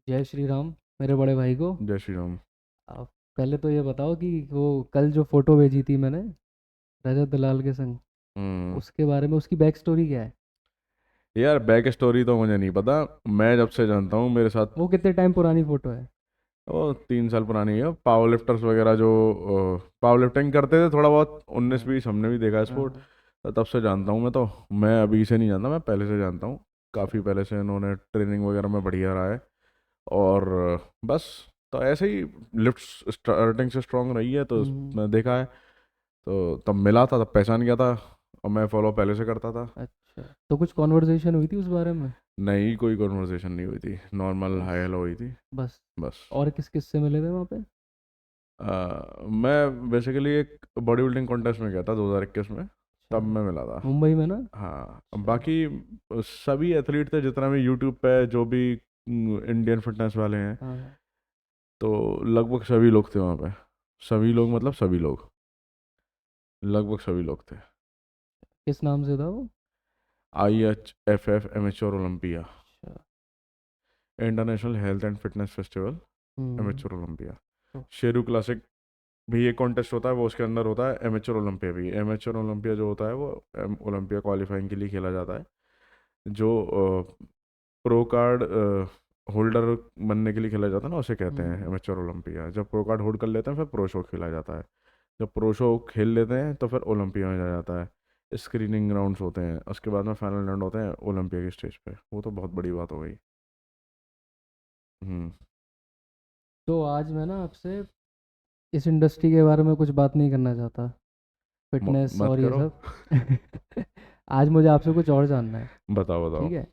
जय श्री राम मेरे बड़े भाई को। जय श्री राम। आप पहले तो ये बताओ कि वो कल जो फोटो भेजी थी मैंने रजत दलाल के संग, हम्म। उसके बारे में उसकी बैक स्टोरी क्या है? यार बैक स्टोरी तो मुझे नहीं पता। मैं जब से जानता हूँ मेरे साथ वो कितने टाइम पुरानी फोटो है? वो 3 साल पुरानी है। पावर लिफ्टर्स वगैरह जो पावर लिफ्टिंग करते थे थोड़ा बहुत, उन्नीस हाँ बीस हमने भी देखा स्पोर्ट। हाँ। तो तब से जानता हूँ मैं तो। मैं अभी से नहीं जानता, मैं पहले से जानता हूँ। काफ़ी अच्छा। पहले से इन्होंने ट्रेनिंग वगैरह में बढ़िया रहा है। और बस, तो ऐसे ही लिफ्ट स्टार्टिंग से स्ट्रांग रही है तो हम्म। मैं देखा है। तो तब मिला था, तब पहचान गया था। और मैं फॉलो पहले से करता था। अच्छा, तो कुछ कॉन्वर्सेशन हुई थी उस बारे में? नहीं, कोई कॉन्वर्सेशन नहीं हुई थी, नॉर्मल हाई बस हेलो हुई थी। बस। बस। और किस किस से मिले थे वहाँ पे? मैं बेसिकली एक बॉडी बिल्डिंग कॉन्टेस्ट में गया था 2021 में। अच्छा, तब मैं मिला था। मुंबई में ना? हाँ, अच्छा। बाकी सभी एथलीट थे जितना भी यूट्यूब पे जो भी इंडियन फिटनेस वाले हैं। हाँ। तो लगभग सभी लोग थे वहाँ पे। सभी लोग मतलब सभी लोग, लगभग सभी लोग थे। किस नाम से था वो? IHFF एमेच्योर ओलंपिया, अच्छा। International health and fitness festival, hmm. Amateur Olympia. तो शेरू क्लासिक भी एक कॉन्टेस्ट होता है, वो उसके अंदर होता है। एमेच्योर ओलंपिया भी, एमेच्योर ओलंपिया जो होता है वो ओलंपिया क्वालिफाइंग के लिए खेला जाता है। जो प्रो कार्ड होल्डर बनने के लिए खेला जाता है ना, उसे कहते हैं हम्म। Amateur Olympia. जब प्रो कार्ड होल्ड कर लेते हैं फिर प्रो शो खेला जाता है। जब प्रो शो खेल लेते हैं तो फिर ओलंपिया में जाया जाता है। स्क्रीनिंग राउंड्स होते हैं, उसके बाद में फाइनल राउंड होते हैं ओलंपिया की स्टेज पे। वो तो बहुत बड़ी बात हो गई। हम्म। तो आज मैं ना आपसे इस इंडस्ट्री के बारे में कुछ बात नहीं करना चाहता, फिटनेस मत और ये करो। सब। आज मुझे आपसे कुछ और जानना है। बताओ बताओ। ठीक है।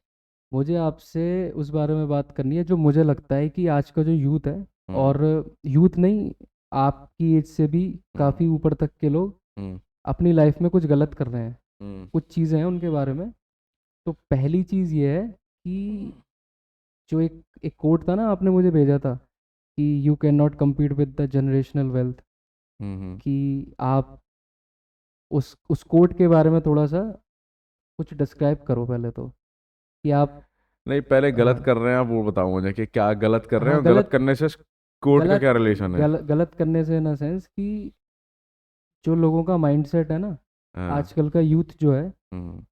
मुझे आपसे उस बारे में बात करनी है जो मुझे लगता है कि आज का जो यूथ है, हम्म। और यूथ नहीं, आपकी एज से भी हम्म। काफ़ी ऊपर तक के लोग हम्म। अपनी लाइफ में कुछ गलत कर रहे हैं। हम्म। कुछ चीज़ें हैं उनके बारे में। तो पहली चीज़ ये है कि जो एक एक कोट था ना, आपने मुझे भेजा था कि you can not compete with the generational wealth. हम्म। कि आप उस कोट के बारे में थोड़ा सा कुछ डिस्क्राइब करो पहले तो, कि आप। नहीं, पहले गलत हाँ कर रहे हैं आप वो बताओ मुझे कि क्या गलत कर रहे हाँ। हैं, और गलत गलत करने से कोर्ट का गलत क्या रिलेशन है। गलत करने से इन सेंस कि जो लोगों का माइंडसेट है ना, हाँ। आजकल का यूथ जो है, हम्म।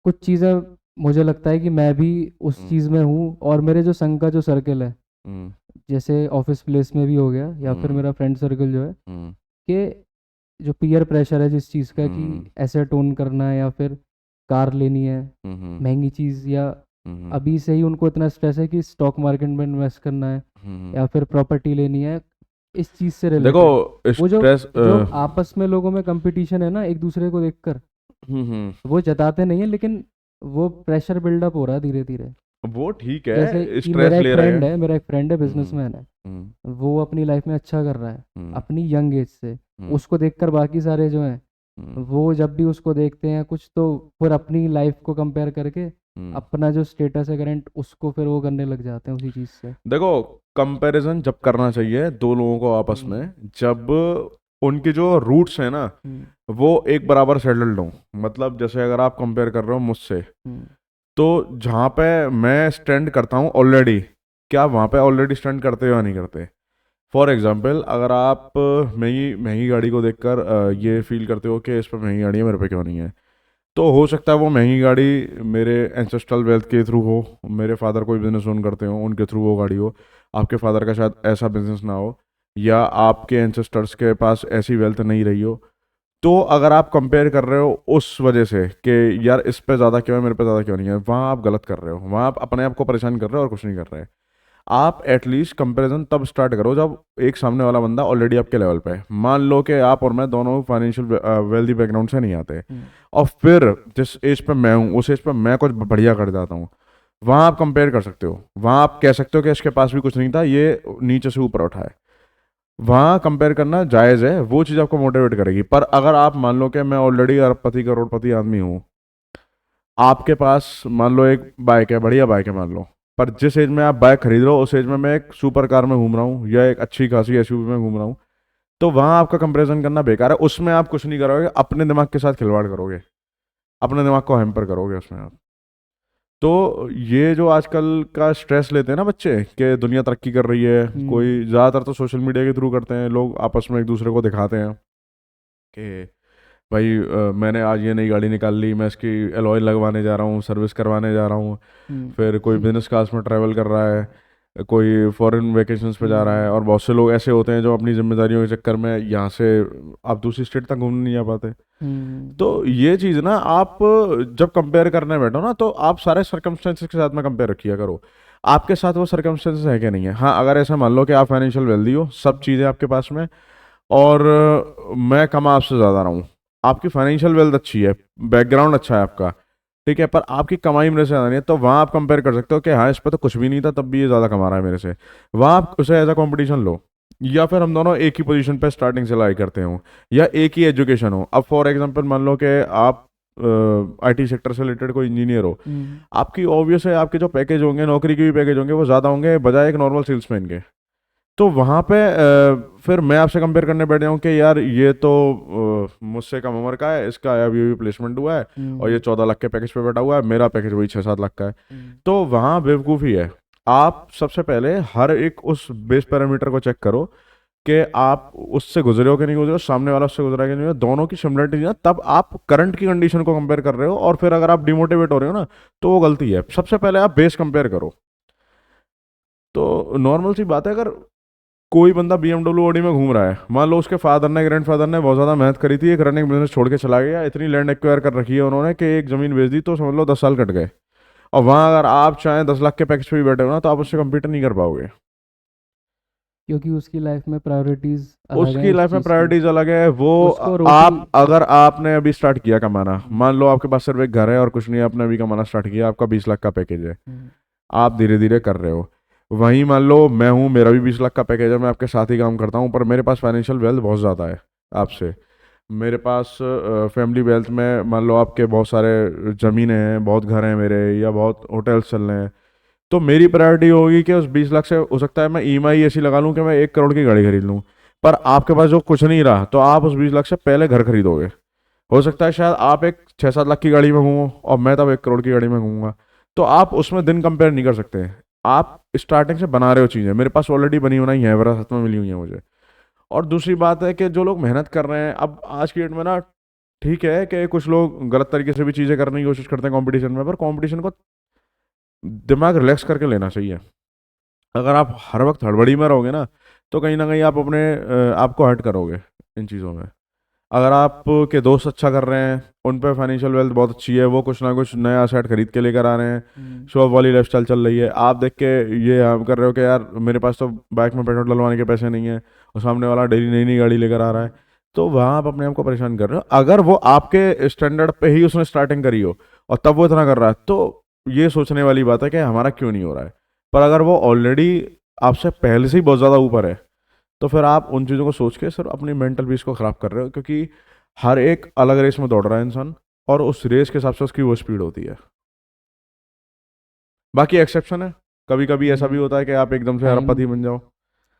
कुछ चीज़ें मुझे लगता है कि मैं भी उस हम्म। चीज़ में हूँ, और मेरे जो संग का जो सर्कल है, हम्म। जैसे ऑफिस प्लेस में भी हो गया या फिर हम्म। मेरा फ्रेंड सर्कल जो है, हम्म। कि जो पीयर प्रेशर है जिस चीज़ का, कि हम्म। एसेट ओन करना है या फिर कार लेनी है, हम्म। महंगी चीज़, या हम्म। अभी से ही उनको इतना स्ट्रेस है कि स्टॉक मार्केट में इन्वेस्ट करना है हम्म। या फिर प्रॉपर्टी लेनी है, इस चीज़ से देखो, रिलेटेड। वो जो स्ट्रेस। जो आपस में लोगों में कंपटीशन है ना, एक दूसरे को देखकर, हम्म। वो जताते नहीं है, लेकिन वो प्रेशर बिल्डअप हो रहा है धीरे धीरे। वो ठीक जैसे है, कि स्ट्रेस ले रहे हैं। मेरा एक फ्रेंड है, हम्म। बिजनेसमैन है। हम्म। वो अपनी लाइफ में अच्छा कर रहा है हम्म। अपनी यंग एज से। हम्म। उसको देखकर बाकी सारे जो हैं, हम्म। वो जब भी उसको देखते हैं कुछ, तो फिर अपनी लाइफ को कंपेयर करके हम्म। अपना जो स्टेटस है करंट, उसको फिर वो करने लग जाते हैं उसी चीज़ से। देखो, कंपैरिजन जब करना चाहिए दो लोगों को आपस में, हम्म। जब उनके जो रूट्स हैं ना हम्म। वो एक बराबर सेटल्ड हों। मतलब जैसे अगर आप कंपेयर कर रहे हो मुझसे, हम्म। तो जहाँ पे मैं स्टैंड करता हूँ ऑलरेडी, क्या वहाँ पे ऑलरेडी स्टैंड करते हो या नहीं करते। फॉर एग्जाम्पल, अगर आप महंगी महंगी गाड़ी को देखकर ये हम्म। फील करते हो कि इस पर महंगी गाड़ी है, मेरे पे क्यों नहीं है, तो हो सकता है वो महंगी गाड़ी मेरे एंसेस्ट्रल वेल्थ के थ्रू हो। मेरे फादर कोई बिजनेस ओन करते हो, उनके थ्रू वो गाड़ी हो। आपके फादर का शायद ऐसा बिजनेस ना हो, या आपके एंसेस्टर्स के पास ऐसी वेल्थ नहीं रही हो। तो अगर आप कंपेयर कर रहे हो उस वजह से कि यार इस पे ज़्यादा क्यों है, मेरे पे ज़्यादा क्यों नहीं है, वहाँ आप गलत कर रहे हो। वहाँ आप अपने आप को परेशान कर रहे हो और कुछ नहीं कर रहे। आप एटलीस्ट कंपैरिजन तब स्टार्ट करो जब एक सामने वाला बंदा ऑलरेडी आपके लेवल पे है। मान लो कि आप और मैं दोनों फाइनेंशियल वेल्दी बैकग्राउंड से नहीं आते, हम्म। और फिर जिस एज पे मैं हूँ उस एज पे मैं कुछ बढ़िया कर जाता हूँ, वहाँ आप कंपेयर कर सकते हो। वहाँ आप कह सकते हो कि इसके पास भी कुछ नहीं था, ये नीचे से ऊपर उठा है। वहाँ कंपेयर करना जायज़ है, वो चीज़ आपको मोटिवेट करेगी। पर अगर आप मान लो कि मैं ऑलरेडी अरबपति करोड़पति आदमी हूँ, आपके पास मान लो एक बाइक है, बढ़िया बाइक है मान लो, पर जिस एज में आप बाइक खरीद रहे हो उस एज में मैं एक सुपर कार में घूम रहा हूँ या एक अच्छी खासी एसयूवी में घूम रहा हूँ, तो वहाँ आपका कंपैरिजन करना बेकार है। उसमें आप कुछ नहीं करोगे, अपने दिमाग के साथ खिलवाड़ करोगे, अपने दिमाग को हैम्पर करोगे उसमें आप। तो ये जो आजकल का स्ट्रेस लेते हैं ना बच्चे कि दुनिया तरक्की कर रही है, कोई ज़्यादातर तो सोशल मीडिया के थ्रू करते हैं, लोग आपस में एक दूसरे को दिखाते हैं कि भाई मैंने आज ये नई गाड़ी निकाल ली, मैं इसकी एलॉय लगवाने जा रहा हूँ, सर्विस करवाने जा रहा हूँ। फिर कोई बिजनेस क्लास में ट्रैवल कर रहा है, कोई फॉरेन वेकेशंस पे जा रहा है, और बहुत से लोग ऐसे होते हैं जो अपनी जिम्मेदारियों के चक्कर में यहाँ से आप दूसरी स्टेट तक घूमने नहीं जा पाते। तो ये चीज़ ना, आप जब कंपेयर करने बैठो ना, तो आप सारे सर्कमस्टेंसेस के साथ में कंपेयर रखिए करो, आपके साथ वो सर्कमस्टेंसेस है कि नहीं है। हाँ, अगर ऐसा मान लो कि आप फाइनेंशियल वेल्दी हो, सब चीज़ें आपके पास में, और मैं कमा आपसे ज़्यादा रहा हूँ, आपकी फाइनेंशियल वेल्थ अच्छी है, बैकग्राउंड अच्छा है आपका, ठीक है, पर आपकी कमाई मेरे से ज़्यादा नहीं है, तो वहाँ आप कंपेयर कर सकते हो कि हाँ, इस पर तो कुछ भी नहीं था तब भी ये ज़्यादा कमा रहा है मेरे से। वहाँ आप उसे एज अ कॉम्पिटिशन लो, या फिर हम दोनों एक ही पोजीशन पे स्टार्टिंग से लाई करते हो, या एक ही एजुकेशन हो। अब फॉर एग्जांपल मान लो कि आप आईटी सेक्टर से रिलेटेड कोई इंजीनियर हो, आपकी ऑब्वियस है आपके जो पैकेज होंगे, नौकरी के भी पैकेज होंगे, वो ज़्यादा होंगे बजाय एक नॉर्मल सेल्समैन के। तो वहाँ पे फिर मैं आपसे कंपेयर करने बैठ जाऊँ कि यार ये तो मुझसे कम उम्र का है, इसका अभी अभी प्लेसमेंट हुआ है और ये 14 लाख के पैकेज पे बैठा हुआ है, मेरा पैकेज वही 6-7 लाख का है। तो वहाँ बेवकूफ़ी है। आप सबसे पहले हर एक उस बेस पैरामीटर को चेक करो कि आप उससे गुजरे हो कि नहीं गुजरे हो, सामने वाला उससे गुजरा कि नहीं हो, दोनों की सिमिलरिटी ना, तब आप करंट की कंडीशन को कंपेयर कर रहे हो, और फिर अगर आप डिमोटिवेट हो रहे हो ना, तो वो गलती है। सबसे पहले आप बेस कंपेयर करो। तो नॉर्मल सी बात है, अगर कोई बंदा BMW ऑडी में घूम रहा है, मान लो उसके फादर ने, ग्रैंडफादर ने बहुत ज़्यादा मेहनत करी थी, एक रनिंग बिजनेस छोड़ के चला गया, इतनी लैंड एक्वायर कर रखी है उन्होंने कि एक ज़मीन बेच दी, तो समझ लो 10 साल कट गए। और वहाँ अगर आप चाहें 10 लाख के पैकेज पे भी बैठे हो ना, तो आप उससे कम्पीट नहीं कर पाओगे। क्योंकि उसकी लाइफ में प्रायोरिटीज अलग हैं उसकी इस लाइफ में चीज़ की। प्रायोरिटीज अलग है। वो उसको रोटी। आप, अगर आपने अभी स्टार्ट किया कमाना, हम्म, मान लो आपके पास सिर्फ एक घर है और कुछ नहीं, आपने अभी कमाना स्टार्ट किया, आपका 20 लाख का पैकेज है, हम्म, आप धीरे धीरे कर रहे हो। वहीं मान लो मैं हूँ, मेरा भी 20 लाख का पैकेज है, मैं आपके साथ ही काम करता हूँ, पर मेरे पास फाइनेंशियल वेल्थ बहुत ज़्यादा है आपसे। मेरे पास फैमिली वेल्थ में मान लो आपके बहुत सारे ज़मीनें हैं, बहुत घर हैं मेरे, या बहुत होटल्स चल रहे हैं, तो मेरी प्रायोरिटी होगी कि उस 20 लाख से हो सकता है मैं ईएमआई ऐसी लगा लूँ कि मैं 1 करोड़ की गाड़ी खरीद लूँ। पर आपके पास जो कुछ नहीं रहा, तो आप उस 20 लाख से पहले घर खरीदोगे। हो सकता है शायद आप एक 6-7 लाख की गाड़ी में घूमो और मैं तब 1 करोड़ की गाड़ी में घूमूंगा। तो आप उसमें दिन कंपेयर नहीं कर सकते। आप स्टार्टिंग से बना रहे हो चीज़ें, मेरे पास ऑलरेडी बनी बनाई है, विरासत में मिली हुई है मुझे। और दूसरी बात है कि जो लोग मेहनत कर रहे हैं, अब आज की डेट में ना, ठीक है कि कुछ लोग गलत तरीके से भी चीज़ें करने की कोशिश करते हैं कंपटीशन में, पर कंपटीशन को दिमाग रिलैक्स करके लेना चाहिए। अगर आप हर वक्त हड़बड़ी में रहोगे ना, तो कहीं ना कहीं आप अपने आप को हर्ट करोगे इन चीज़ों में। अगर आप के दोस्त अच्छा कर रहे हैं, उन पे फाइनेंशियल वेल्थ बहुत अच्छी है, वो कुछ ना कुछ नया सेट खरीद के लेकर आ रहे हैं, शो ऑफ वाली लाइफस्टाइल चल रही है, आप देख के ये हम कर रहे हो कि यार मेरे पास तो बाइक में पेट्रोल डलवाने के पैसे नहीं है, और सामने वाला डेली नई नई गाड़ी लेकर आ रहा है, तो वहाँ आप अपने आप को परेशान कर रहे हो। अगर वो आपके स्टैंडर्ड पे ही उसने स्टार्टिंग करी हो और तब वो इतना कर रहा है, तो ये सोचने वाली बात है कि हमारा क्यों नहीं हो रहा है। पर अगर वो ऑलरेडी आपसे पहले से ही बहुत ज़्यादा ऊपर है, तो फिर आप उन चीज़ों को सोच के सिर्फ अपनी मेंटल पीस को ख़राब कर रहे हो, क्योंकि हर एक अलग रेस में दौड़ रहा है इंसान, और उस रेस के हिसाब से उसकी वो स्पीड होती है। बाकी एक्सेप्शन है, कभी कभी ऐसा भी होता है कि आप एकदम से टाइम अरबपति बन जाओ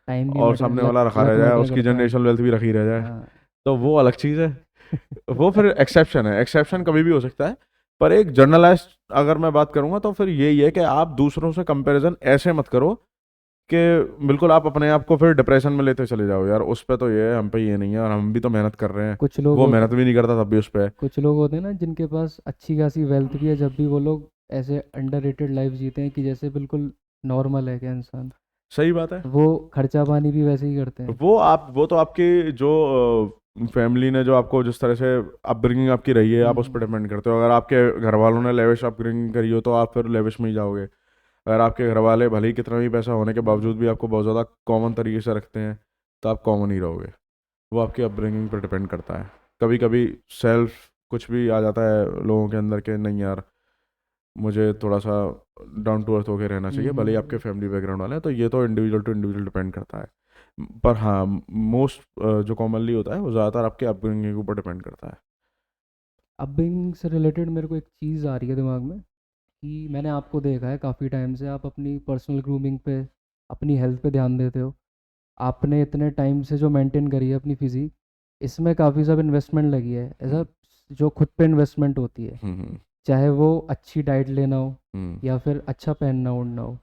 टाइम भी और मैटर, सामने लक वाला रखा लक रह जाए, मैटर उसकी करता है। जनरेशनल वेल्थ भी रखी रह जाए, हाँ। तो वो अलग चीज़ है। वो फिर एक्सेप्शन है, एक्सेप्शन कभी भी हो सकता है। पर एक जर्नलाइज अगर मैं बात करूंगा, तो फिर यही है कि आप दूसरों से कंपैरिजन ऐसे मत करो कि बिल्कुल आप अपने आप को फिर डिप्रेशन में लेते चले जाओ, यार उस पे तो ये है, हम पे ये नहीं है, और हम भी तो मेहनत कर रहे हैं, कुछ लोग वो होते मेहनत भी नहीं करता तब भी उस पे है। कुछ लोग होते हैं ना जिनके पास अच्छी खासी वेल्थ भी है, जब भी वो लोग ऐसे अंडररेटेड लाइफ जीते हैं कि जैसे बिल्कुल नॉर्मल है क्या इंसान। सही बात है। वो खर्चा पानी भी वैसे ही करते हैं। वो तो आपकी जो फैमिली ने जो आपको जिस तरह से अपब्रिंगिंग आपकी रही है, आप उस पर हम्म। डिपेंड करते हो। अगर आपके घर वालों ने लेविश अपब्रिंगिंग करी हो, तो आप फिर लेविश में ही जाओगे। अगर आपके घर वाले भले ही कितना भी पैसा होने के बावजूद भी आपको बहुत ज़्यादा कॉमन तरीके से रखते हैं, तो आप कॉमन ही रहोगे। वो आपकी अपब्रिंगिंग पर डिपेंड करता है। कभी कभी सेल्फ कुछ भी आ जाता है लोगों के अंदर के, नहीं यार मुझे थोड़ा सा डाउन टू अर्थ होकर रहना चाहिए, भले ही आपके फैमिली बैकग्राउंड वाले हैं, तो ये तो इंडिविजुअल टू इंडिविजुअल डिपेंड करता है। पर हाँ, मोस्ट जो कॉमनली होता है वो ज़्यादातर आपके अपब्रिंगिंग के ऊपर डिपेंड करता है। अपब्रिंगिंग से रिलेटेड मेरे को एक चीज़ आ रही है दिमाग में कि मैंने आपको देखा है काफ़ी टाइम से आप अपनी पर्सनल ग्रूमिंग पे, अपनी हेल्थ पे ध्यान देते हो। आपने इतने टाइम से जो मेंटेन करी है अपनी फिजिक, इसमें काफ़ी सब इन्वेस्टमेंट लगी है, ऐसा हम्म जो खुद पे इन्वेस्टमेंट होती है। हम्म चाहे वो अच्छी डाइट लेना हो हम्म। या फिर अच्छा पहनना ओढ़ना हो।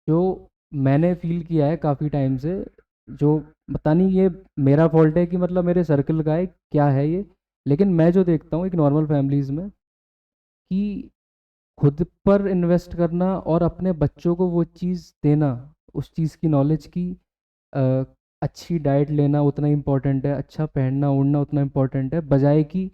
जो मैंने फील किया है काफ़ी टाइम से, जो पता नहीं ये मेरा फॉल्ट है कि मतलब मेरे सर्कल का है क्या है ये, लेकिन मैं जो देखता हूँ एक नॉर्मल फैमिलीज़ में कि खुद पर इन्वेस्ट करना और अपने बच्चों को वो चीज़ देना, उस चीज़ की नॉलेज की, अ, अच्छी डाइट लेना उतना इम्पोर्टेंट है, अच्छा पहनना ओढ़ना उतना इम्पोर्टेंट है, बजाय कि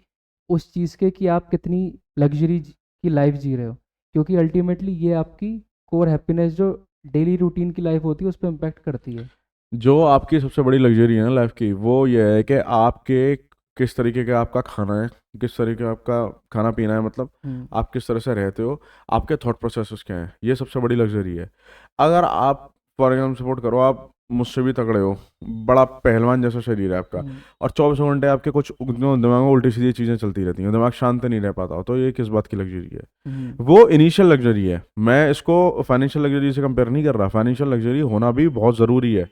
उस चीज़ के कि आप कितनी लग्जरी की लाइफ जी रहे हो। क्योंकि अल्टीमेटली ये आपकी कोर हैप्पीनेस जो डेली रूटीन की लाइफ होती है उस पर इम्पेक्ट करती है। जो आपकी सबसे बड़ी लग्जरी है ना लाइफ की, वो ये है कि आपके किस तरीके का आपका खाना है, किस तरीके का आपका खाना पीना है, मतलब हम्म। आप किस तरह से रहते हो, आपके थॉट प्रोसेसेस क्या हैं, ये सबसे बड़ी लग्जरी है। अगर आप फॉर एग्जाम्पल सपोर्ट करो, आप मुझसे भी तगड़े हो, बड़ा पहलवान जैसा शरीर है आपका, हम्म। और 24 घंटे आपके कुछ दिमाग में उल्टी सीधी चीज़ें चलती रहती हैं, दिमाग शांत नहीं रह पाता हो, तो ये किस बात की लग्जरी है? हम्म। वो इनिशियल लग्जरी है। मैं इसको फाइनेंशियल लग्जरी से कंपेयर नहीं कर रहा, फाइनेंशियल लग्जरी होना भी बहुत ज़रूरी है,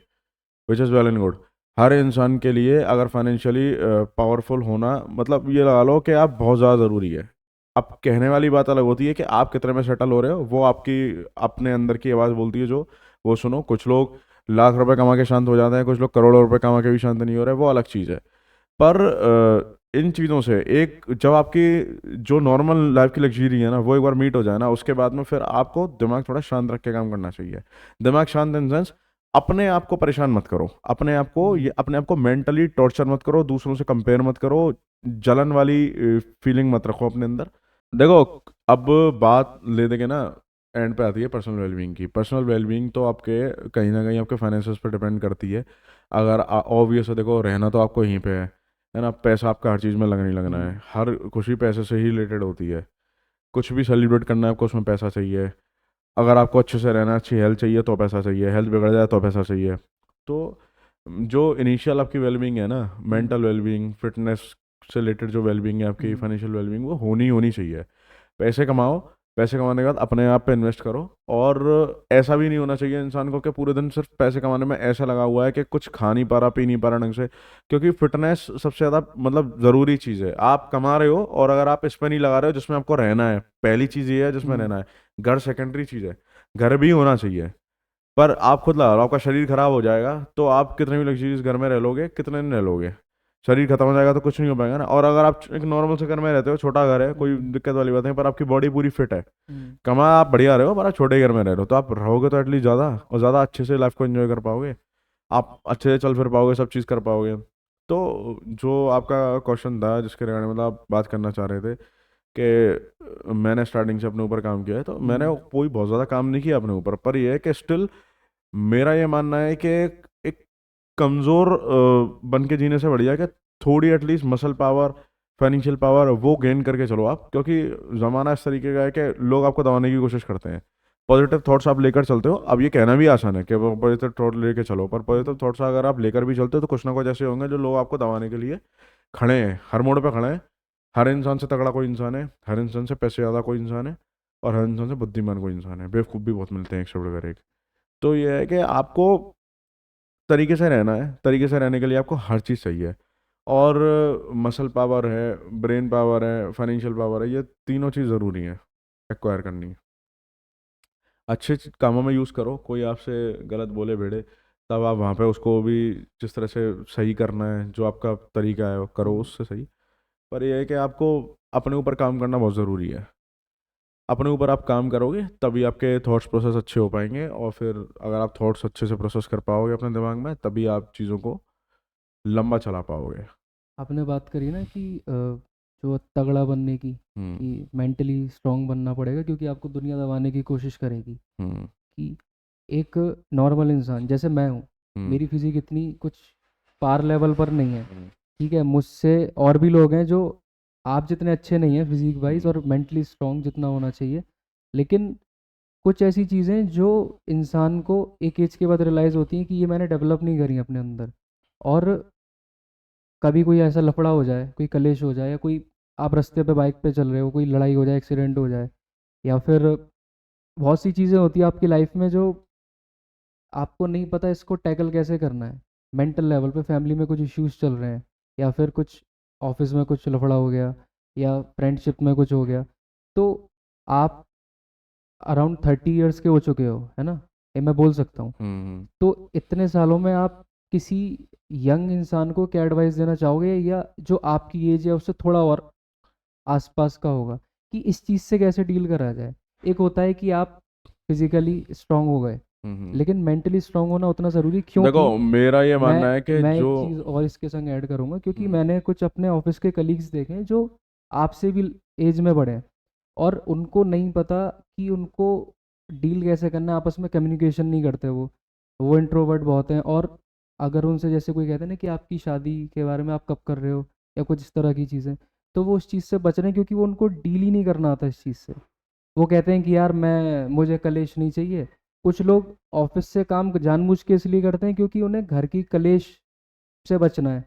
which is well and good. हर इंसान के लिए अगर फाइनेंशियली पावरफुल होना, मतलब ये लगा लो कि आप बहुत ज़्यादा ज़रूरी है। अब कहने वाली बात अलग होती है कि आप कितने में सेटल हो रहे हो, वो आपकी अपने अंदर की आवाज़ बोलती है, जो वो सुनो। कुछ लोग लाख रुपए कमा के शांत हो जाते हैं, कुछ लोग करोड़ों रुपए कमा के भी शांत नहीं हो रहे, वो अलग चीज़ है। पर इन चीज़ों से एक, जब आपकी जो नॉर्मल लाइफ की लग्जरी है ना, वो एक बार मीट हो जाए ना, उसके बाद में फिर आपको दिमाग थोड़ा शांत रख के काम करना चाहिए। दिमाग शांत इन सेंस, अपने आप को परेशान मत करो, अपने आप को ये हम्म। अपने आप को मेंटली टॉर्चर मत करो, दूसरों से कंपेयर मत करो, जलन वाली फीलिंग मत रखो अपने अंदर। देखो, अब बात ले देंगे ना, एंड पे आती है पर्सनल वेलबींग की। पर्सनल वेलबींग तो आपके कहीं ना कहीं आपके फाइनेंसेस पर डिपेंड करती है। अगर ऑब्वियस है, देखो रहना तो आपको यहीं पे है ना, पैसा आपका हर चीज़ में लगना ही लगना हम्म। है, हर खुशी पैसे से ही रिलेटेड होती है। कुछ भी सेलिब्रेट करना है आपको, उसमें पैसा चाहिए। अगर आपको अच्छे से रहना है, अच्छी हेल्थ चाहिए, तो पैसा चाहिए, हेल्थ बिगड़ जाए तो पैसा चाहिए। तो जो इनिशियल आपकी वेलबींग है ना, हम्म। मेंटल वेलबींग, फिटनेस से रिलेटेड जो वेलबींग है आपकी, हम्म। फाइनेंशियल वेलबींग, वो होनी होनी चाहिए। पैसे कमाओ, पैसे कमाने के बाद अपने आप पे इन्वेस्ट करो। और ऐसा भी नहीं होना चाहिए इंसान को कि पूरे दिन सिर्फ पैसे कमाने में ऐसा लगा हुआ है कि कुछ खा नहीं पा रहा, पी नहीं पा रहा ढंग से। क्योंकि फिटनेस सबसे ज़्यादा मतलब ज़रूरी चीज़ है। आप कमा रहे हो, और अगर आप इस पर नहीं लगा रहे हो जिसमें आपको रहना है, पहली चीज़ ये है जिसमें हम्म। रहना है। घर सेकेंडरी चीज़ है, घर भी होना चाहिए। पर आप खुद लगा लो, आपका शरीर खराब हो जाएगा तो आप कितने भी लग्जरीज घर में रह लोगे, कितने दिन रह लोगे? शरीर खत्म हो जाएगा तो कुछ नहीं हो पाएगा ना। और अगर आप एक नॉर्मल से घर में रहते हो, छोटा घर है, कोई हम्म। दिक्कत वाली बात नहीं, पर आपकी बॉडी पूरी फिट है, हम्म। कमा आप बढ़िया रहे हो, पर आप छोटे घर में रह रहे हो, तो आप रहोगे तो एटलीस्ट ज़्यादा, और ज़्यादा अच्छे से लाइफ को एंजॉय कर पाओगे, आप अच्छे से चल फिर पाओगे, सब चीज़ कर पाओगे। तो जो आपका क्वेश्चन था जिसके रिगार्डिंग मतलब आप बात करना चाह रहे थे कि मैंने स्टार्टिंग से अपने ऊपर काम किया है, तो मैंने हम्म। कोई बहुत ज़्यादा काम नहीं किया अपने ऊपर, पर यह है कि स्टिल मेरा ये मानना है कि एक कमज़ोर बन के जीने से बढ़िया है कि थोड़ी at least muscle power, financial power वो गेन करके चलो आप। क्योंकि ज़माना इस तरीके का है कि लोग आपको दबाने की कोशिश करते हैं। पॉजिटिव थॉट्स आप लेकर चलते हो, अब ये कहना भी आसान है कि वो पॉजिटिव थॉट लेके चलो, पर पॉजिटिव हम्म। थॉट्स अगर आप लेकर भी चलते हो तो कुछ ना कुछ ऐसे होंगे जो लोग आपको दबाने के लिए खड़े हैं, हर मोड़ पे खड़े हैं। हर इंसान से तगड़ा कोई इंसान है, हर इंसान से पैसे ज़्यादा कोई इंसान है, और हर इंसान से बुद्धिमान कोई इंसान है। बेवकूफ़ भी बहुत मिलते हैं एक से बढ़कर एक। तो ये है कि आपको तरीके से रहना है, तरीके से रहने के लिए आपको हर चीज़ चाहिए। और मसल पावर है, ब्रेन पावर है, फाइनेंशियल पावर है, ये तीनों चीज़ ज़रूरी है एक्वायर करनी। अच्छे कामों में यूज़ करो, कोई आपसे गलत बोले भेड़े, तब आप वहाँ पे उसको भी जिस तरह से सही करना है, जो आपका तरीका है वो करो हम्म। उससे सही। पर यह है कि आपको अपने ऊपर काम करना बहुत ज़रूरी है। अपने ऊपर आप काम करोगे तभी आपके थॉट्स प्रोसेस अच्छे हो पाएंगे, और फिर अगर आप थॉट्स अच्छे से प्रोसेस कर पाओगे अपने दिमाग में, तभी आप चीज़ों को लंबा चला पाओगे। आपने बात करी ना कि जो तगड़ा बनने की, हम्म। कि मेंटली स्ट्रांग बनना पड़ेगा क्योंकि आपको दुनिया दबाने की कोशिश करेगी। हम्म। कि एक नॉर्मल इंसान जैसे मैं हूँ, हम्म। मेरी फिजिक इतनी कुछ पार लेवल पर नहीं है। हम्म। ठीक है, मुझसे और भी लोग हैं जो आप जितने अच्छे नहीं हैं फिजिक वाइज हम्म। और मेंटली स्ट्रांग जितना होना चाहिए। लेकिन कुछ ऐसी चीज़ें जो इंसान को एक एज के बाद रियलाइज़ होती हैं कि ये मैंने डेवलप नहीं करी अपने अंदर। और कभी कोई ऐसा लफड़ा हो जाए, कोई कलेश हो जाए, या कोई आप रास्ते पे बाइक पे चल रहे हो, कोई लड़ाई हो जाए, एक्सीडेंट हो जाए, या फिर बहुत सी चीज़ें होती हैं आपकी लाइफ में जो आपको नहीं पता इसको टैकल कैसे करना है। मेंटल लेवल पे फैमिली में कुछ इश्यूज चल रहे हैं, या फिर कुछ ऑफिस में कुछ लफड़ा हो गया, या फ्रेंडशिप में कुछ हो गया। तो आप अराउंड 30 ईयर्स के हो चुके हो, है ना, ये मैं बोल सकता हूँ। हम्म। तो इतने सालों में आप किसी यंग इंसान को क्या एडवाइस देना चाहोगे, या जो आपकी एज है उससे थोड़ा और आसपास का होगा, कि इस चीज़ से कैसे डील करा जाए? एक होता है कि आप फिजिकली स्ट्रांग हो गए, हम्म। लेकिन मेंटली स्ट्रांग होना उतना ज़रूरी, क्योंकि देखो मेरा ये मैं मानना है कि मैं जो एक चीज़ और इसके संग ऐड करूँगा, क्योंकि हम्म मैंने कुछ अपने ऑफिस के कलीग्स देखे हैं जो आपसे भी एज में बड़े हैं, और उनको नहीं पता कि उनको डील कैसे करना है, आपस में कम्युनिकेशन नहीं करते वो इंट्रोवर्ट बहुत हैं। और अगर उनसे जैसे कोई कहते हैं ना कि आपकी शादी के बारे में आप कब कर रहे हो, या कुछ इस तरह की चीज़ें, तो वो उस चीज़ से बच रहे हैं, क्योंकि वो उनको डील ही नहीं करना आता इस चीज़ से। वो कहते हैं कि यार मुझे कलेश नहीं चाहिए। कुछ लोग ऑफिस से काम जानबूझ के इसलिए करते हैं क्योंकि उन्हें घर की कलेश से बचना है।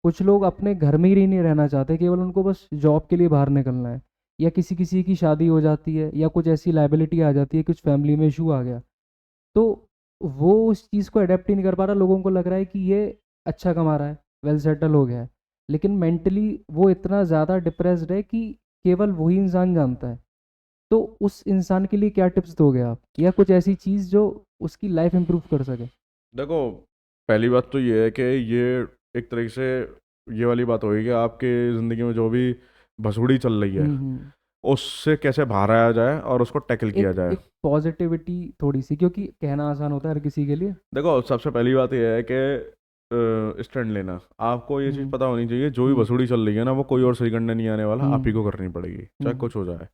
कुछ लोग अपने घर में ही नहीं रहना चाहते, केवल उनको बस जॉब के लिए बाहर निकलना है, या किसी किसी की शादी हो जाती है, या कुछ ऐसी लाइबिलिटी आ जाती है, कुछ फैमिली में इशू आ गया, तो वो उस चीज़ को अडेप्ट ही नहीं कर पा रहा। लोगों को लग रहा है कि ये अच्छा कमा रहा है, वेल सेटल हो गया है, लेकिन मेंटली वो इतना ज़्यादा डिप्रेस्ड है कि केवल वही इंसान जानता है। तो उस इंसान के लिए क्या टिप्स दोगे आप, या कुछ ऐसी चीज़ जो उसकी लाइफ इम्प्रूव कर सके? देखो पहली बात तो ये है कि ये एक तरीके से ये वाली बात होगी कि आपके ज़िंदगी में जो भी भसुड़ी चल रही है हम्म। उससे कैसे बाहर आया जाए और उसको टैकल किया एक जाए। एक पॉजिटिविटी थोड़ी सी, क्योंकि कहना आसान होता है हर किसी के लिए। देखो सबसे पहली बात ये है कि स्टैंड लेना, आपको ये चीज़ हम्म। पता होनी चाहिए जो भी हम्म। भसुड़ी चल रही है ना वो कोई और सही करने नहीं आने वाला, आप ही हम्म। को करनी पड़ेगी चाहे हम्म। कुछ हो जाए।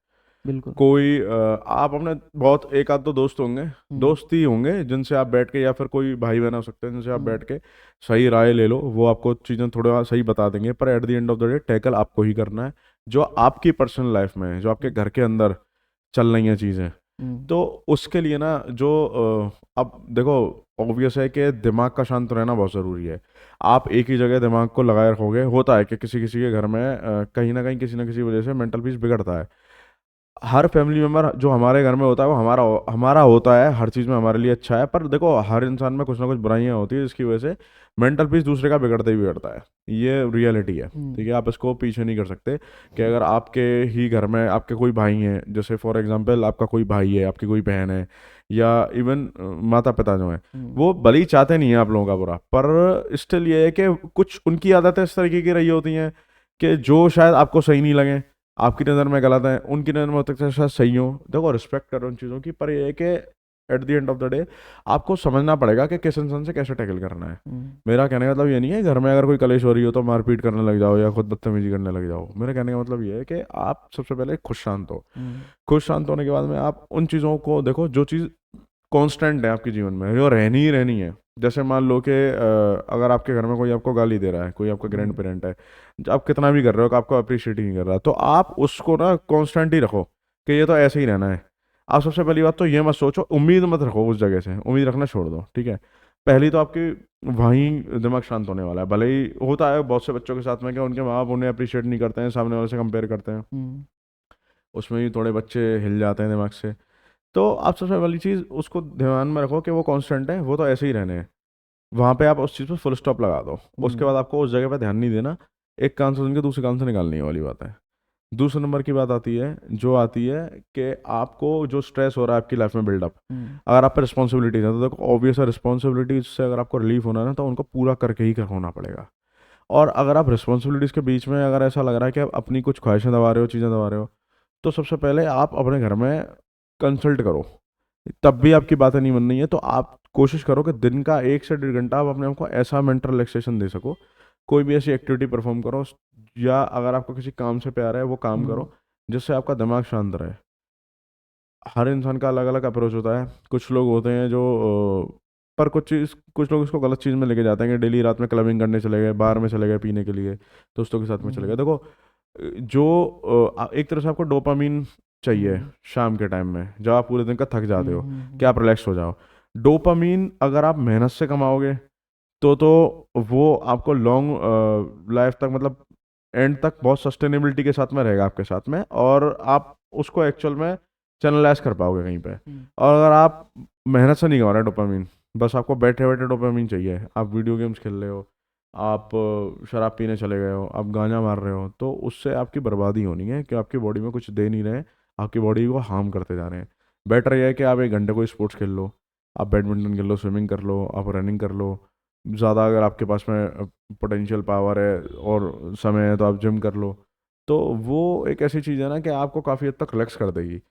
बिल्कुल। कोई आप अपने बहुत एक आध दो दोस्त होंगे, हम्म। दोस्त ही होंगे जिनसे आप बैठ के, या फिर कोई भाई बहन हो सकते हैं जिनसे आप हम्म। बैठ के सही राय ले लो, वो आपको चीज़ें थोड़ा सही बता देंगे, पर at the end of the day tackle आपको ही करना है जो आपकी पर्सनल लाइफ में है, जो आपके हम्म। घर के अंदर चल रही हैं चीज़ें। हम्म। तो उसके लिए ना जो अब देखो ऑब्वियस है कि दिमाग का शांत रहना बहुत ज़रूरी है। आप एक ही जगह दिमाग को लगाए रखोगे, होता है कि किसी किसी के घर में कहीं ना किसी वजह से मेंटल पीस बिगड़ता है। हर फैमिली मेम्बर जो हमारे घर में होता है वो हमारा हमारा होता है, हर चीज़ में हमारे लिए अच्छा है, पर देखो हर इंसान में कुछ ना कुछ बुराइयां होती है जिसकी वजह से मेंटल पीस दूसरे का बिगड़ता ही बिगड़ता है। ये रियलिटी है, ठीक हम्म। है, आप इसको पीछे नहीं कर सकते। कि अगर आपके ही घर में आपके कोई भाई हैं, जैसे फॉर एग्जांपल आपका कोई भाई है, आपकी कोई बहन है, या इवन माता पिता जो हैं, हम्म। वो भले ही चाहते नहीं है आप लोगों का बुरा, पर स्टिल ये है कि कुछ उनकी आदतें इस तरीके की रही होती हैं कि जो शायद आपको सही नहीं लगे, आपकी नज़र में गलत है, उनकी नज़र में हो सकता है शायद सही हो। देखो रिस्पेक्ट करो उन चीज़ों की, पर ये है कि at the end of the day आपको समझना पड़ेगा कि किस इंसान से कैसे टैकल करना है। हम्म। मेरा कहने का मतलब ये नहीं है घर में अगर कोई कलेश हो रही हो तो मारपीट करने लग जाओ या खुद बदतमीजी करने लग जाओ। मेरे कहने का मतलब ये है कि आप सबसे पहले खुश शांत हो। हम्म। खुश शांत होने के बाद में आप उन चीज़ों को देखो जो चीज़ कांस्टेंट है आपके जीवन में, जो रहनी ही रहनी है। जैसे मान लो कि अगर आपके घर में कोई आपको गाली दे रहा है, कोई आपका ग्रैंड हम्म। पेरेंट है, आप कितना भी कर रहे हो कि आपको अप्रिशिएट ही नहीं कर रहा, तो आप उसको ना कांस्टेंट ही रखो कि ये तो ऐसे ही रहना है। आप सबसे पहली बात तो ये मत सोचो, उम्मीद मत रखो उस जगह से, उम्मीद रखना छोड़ दो, ठीक है। पहली तो आपकी वहीं दिमाग शांत होने वाला है। भले ही होता है बहुत से बच्चों के साथ में कि उनके माँ बाप उन्हें अप्रिशिएट नहीं करते हैं, सामने वाले से कंपेयर करते हैं, हम्म। उसमें भी थोड़े बच्चे हिल जाते हैं दिमाग से। तो आप सबसे पहली चीज़ उसको ध्यान में रखो कि वो कांस्टेंट है, वो तो ऐसे ही रहने हैं। वहाँ पे आप उस चीज़ पर फुल स्टॉप लगा दो। उसके हम्म। बाद आपको उस जगह पे ध्यान नहीं देना, एक कान से सुन के दूसरे कान से निकालने वाली बात है। दूसरे नंबर की बात आती है, जो आती है कि आपको जो स्ट्रेस हो रहा है आपकी लाइफ में बिल्डअप, हम्म। अगर आप पे रिस्पॉन्सिबिलिटीज है तो देखो ऑब्वियस है, रिस्पॉन्सिबिलिटीज से अगर आपको रिलीफ होना है ना तो उनको पूरा करके ही होना पड़ेगा। और अगर आप रिस्पॉन्सिबिलिटीज़ के बीच में अगर ऐसा लग रहा है कि आप अपनी कुछ ख्वाहिशें दबा रहे हो, चीज़ें दबा रहे हो, तो सबसे पहले आप अपने घर में कंसल्ट करो। तब भी आपकी बातें नहीं बन रही है तो आप कोशिश करो कि दिन का 1 से 1.5 घंटा आप अपने आप को ऐसा मेंटल रिलैक्सेशन दे सको। कोई भी ऐसी एक्टिविटी परफॉर्म करो, या अगर आपको किसी काम से प्यार है वो काम हम्म। करो जिससे आपका दिमाग शांत रहे। हर इंसान का अलग अलग अप्रोच होता है। कुछ लोग होते हैं जो पर कुछ लोग इसको गलत चीज़ में लेके जाते हैं कि डेली रात में क्लबिंग करने चले गए, बार में चले गए पीने के लिए, दोस्तों के साथ में चले गए। हम्म। देखो जो एक तरह से आपको डोपामीन चाहिए हम्म। शाम के टाइम में जब आप पूरे दिन का थक जाते हम्म। हो कि हम्म। आप रिलैक्स हो जाओ। डोपामीन अगर आप मेहनत से कमाओगे तो वो आपको लॉन्ग लाइफ तक, मतलब एंड तक बहुत सस्टेनेबिलिटी के साथ में रहेगा आपके साथ में, और आप उसको एक्चुअल में चैनलाइज कर पाओगे कहीं पे। हम्म। और अगर आप मेहनत से नहीं कमा रहे डोपामीन, बस आपको बैठे बैठे डोपामीन चाहिए, आप वीडियो गेम्स खेल रहे हो, आप शराब पीने चले गए हो, आप गांजा मार रहे हो, तो उससे आपकी बर्बादी होनी है कि आपकी बॉडी में कुछ दे नहीं रहे, आपकी बॉडी को हार्म करते जा रहे हैं। बेटर यह है कि आप 1 घंटे कोई स्पोर्ट्स खेल लो, आप बैडमिंटन खेल लो, स्विमिंग कर लो, आप रनिंग कर लो। ज़्यादा अगर आपके पास में पोटेंशियल पावर है और समय है तो आप जिम कर लो। तो वो एक ऐसी चीज़ है ना कि आपको काफ़ी हद तक रिलैक्स कर देगी।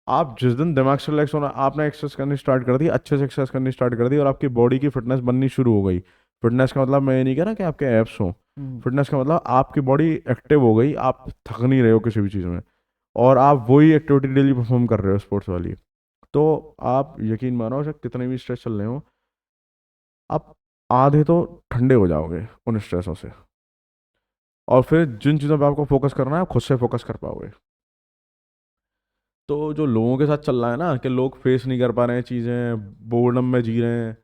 आप जिस दिन दिमाग से रिलैक्स होना, आपने एक्सरसाइज करनी स्टार्ट कर दी, अच्छे से एक्सरसाइज करनी स्टार्ट कर दी और आपकी बॉडी की फिटनेस बननी शुरू हो गई। फिटनेस का मतलब मैं ये नहीं कह रहा कि आपके एब्स हों, हम्म, फिटनेस का मतलब आपकी बॉडी एक्टिव हो गई, आप थक नहीं रहे हो किसी भी चीज़ में, और आप वही एक्टिविटी डेली परफॉर्म कर रहे हो स्पोर्ट्स वाली। तो आप यकीन मानो, चाहे कितने भी स्ट्रेस चल रहे हो, आप आधे तो ठंडे हो जाओगे उन स्ट्रेसों से, और फिर जिन चीज़ों पे आपको फोकस करना है आप खुद से फोकस कर पाओगे। तो जो लोगों के साथ चल रहा है ना कि लोग फेस नहीं कर पा रहे हैं चीज़ें, बोर्डम में जी रहे हैं,